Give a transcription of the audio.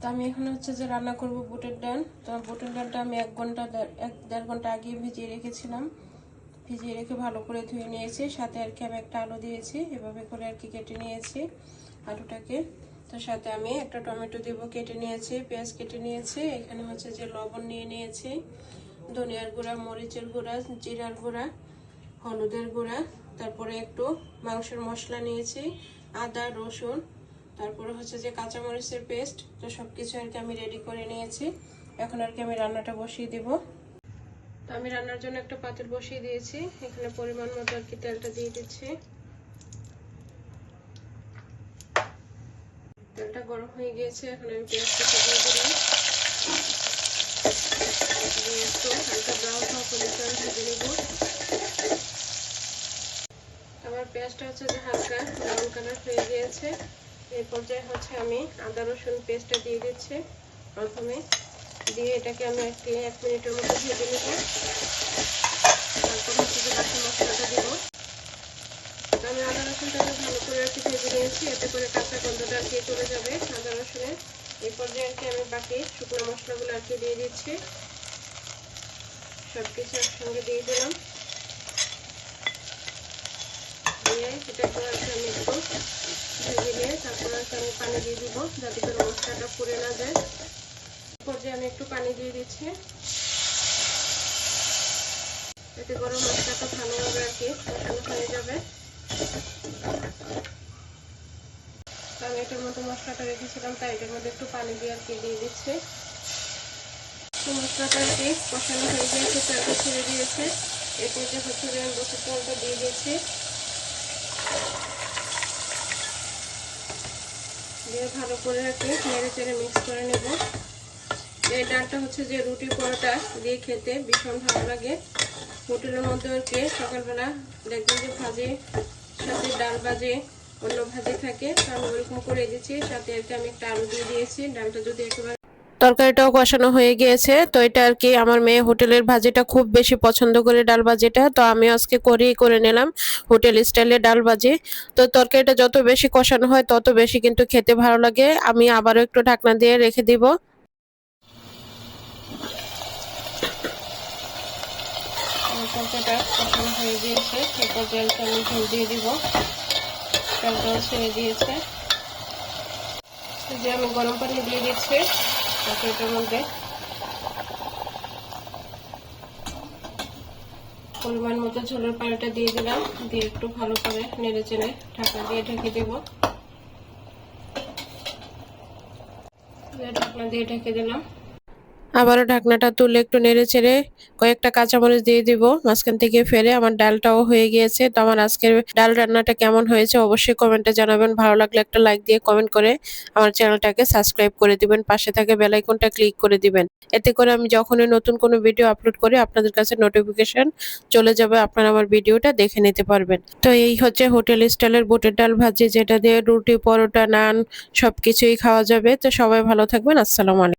তো আমি এখানে হচ্ছে যে রান্না করব বুটের ডাল। তো বুটের ডালটা আমি 1-1.5 ঘন্টা আগে ভিজিয়ে রেখেছিলাম। ভিজিয়ে রেখে ভালো করে ধুয়ে নিয়েছি, সাথে আর কি আমি একটা আলু দিয়েছি, এভাবে করে আর কি কেটে নিয়েছি আলুটাকে। তো সাথে আমি একটা টমেটো দিব, কেটে নিয়েছি, পেঁয়াজ কেটে নিয়েছি। এখানে হচ্ছে যে লবণ নিয়ে নিয়েছি, ধনিয়ার গুঁড়া, মরিচের গুঁড়া, জিরার গুঁড়া, হলুদের গুঁড়া, তারপরে একটু মাংসের মশলা নিয়েছি, আদা, রসুন, তারপরে হচ্ছে যে কাঁচামরিচের পেস্ট। তো সবকিছু আর কি আমি রেডি করে নিয়েছি। এখন আর কি আমি রান্নাটা বসিয়ে দিব। তো আমি রান্নার জন্য একটা পাতিল বসিয়ে দিয়েছি, এখানে পরিমাণ মতো আর কি তেলটা দিয়ে দিচ্ছি। তেলটা গরম হয়ে গিয়েছে, এখন আমি পেঁয়াজটা দিয়ে দিলাম, দিয়ে একটু হালকা ব্রাউন হওয়া পর্যন্ত ভেজে নেব। আমার পেঁয়াজটা হচ্ছে যে হালকা ব্রাউন কালার হয়ে গিয়েছে। এই পর্যায়ে হচ্ছে আমি আদা রসুন পেস্টটা দিয়ে দিচ্ছি প্রথমে, দিয়ে এটাকে আমি 1 মিনিটের মতো ভেজে নেব। তারপর হচ্ছে যে বাকি মশলাটা দিব। আমি আদা রসুনটাকে ভালো করে আর কি ভেজে নিয়েছি, এতে করে কাঁচা গন্ধটা আর কি চলে যাবে আদা রসুনের। এই পর্যায়ে আর কি আমি বাকি শুকনো মশলাগুলো আর কি দিয়ে দিচ্ছি, সবকিছু একসঙ্গে দিয়ে দিলাম। দিয়ে এটাকে আর কি আমি একটু ভেজে নিয়ে তারপর আর কি আমি পানি দিয়ে দিব, যাতে করে মশলাটা পুড়ে না যায়। পর্যায়ে আমি একটু পানি দিয়ে দিচ্ছি, এতে করে মশলাটা ভালোভাবে আর কি কষানো হয়ে যাবে। আমি এটার মধ্যে মশলাটা রেখেছিলাম, তাই এটার মধ্যে একটু পানি দিয়ে আর কি দিয়ে দিচ্ছি। মশলাটা আর কি কষানো হয়ে গিয়েছে, তেলটা ছেড়ে দিয়েছে। এরপর যে হচ্ছে যে আমি বুটের ডালটা দিয়ে দিয়েছি, দিয়ে ভালো করে আর কি নেড়ে চেড়ে মিক্স করে নেব। এই ডালটা হচ্ছে যে রুটি পরোটা দিয়ে খেতে ভীষণ ভালো লাগে। হোটেলের মধ্যে আর কি সকালবেলা দেখবেন যে ভাজি সাথে ডাল ভাজি অন্য ভাজি থাকে, তো আমি ওরকম করে দিচ্ছি। সাথে আর কি আমি একটা আলু দিয়ে দিয়েছি। ডালটা যদি একেবারে তরকারিটাও কষানো হয়ে গিয়েছে, তো এটা আর কি আমার মেয়ে হোটেলের ভাজিটা খুব বেশি পছন্দ করে, ডাল ভাজিটা। তো আমি আজকে করে নিলাম হোটেল স্টাইলে ডাল ভাজি। তো তরকারিটা যত বেশি কষানো হয় তত বেশি কিন্তু খেতে ভালো লাগে। আমি আবারও একটু ঢাকনা দিয়ে রেখে দিব। তরকারিটা কষানো হয়ে গিয়েছে, এরপর জলটা আমি ঝোল দিয়ে দিব। জলটাও ছেড়ে দিয়েছে, যে আমি গরম পানি দিয়ে দিচ্ছি তরকারিটার মধ্যে। পরিমাণ মতো ঝোলের পানিটা দিয়ে দিলাম, দিয়ে একটু ভালো করে নেড়ে চেড়ে ঢাকনা দিয়ে ঢেকে দিব। ঢাকনা দিয়ে ঢেকে দিলাম, আবারও ঢাকনাটা তুলে একটু নেড়ে চেড়ে কয়েকটা কাঁচামরিচ দিয়ে দিব মাঝখান থেকে ফেলে। আমার ডালটাও হয়ে গিয়েছে। তো আমার আজকের ডাল রান্নাটা কেমন হয়েছে অবশ্যই কমেন্টে জানাবেন। ভালো লাগলে একটা লাইক দিয়ে কমেন্ট করে আমার চ্যানেলটাকে সাবস্ক্রাইব করে দিবেন, পাশে থাকে বেল আইকনটা ক্লিক করে দিবেন। এতে করে আমি যখনই নতুন কোনো ভিডিও আপলোড করি আপনাদের কাছে নোটিফিকেশন চলে যাবে, আপনারা আমার ভিডিওটা দেখে নিতে পারবেন। তো এই হচ্ছে হোটেল স্টাইলের বুটের ডাল ভাজি, যেটা দিয়ে রুটি পরোটা নান সবকিছুই খাওয়া যাবে। তো সবাই ভালো থাকবেন। আসসালামু আলাইকুম।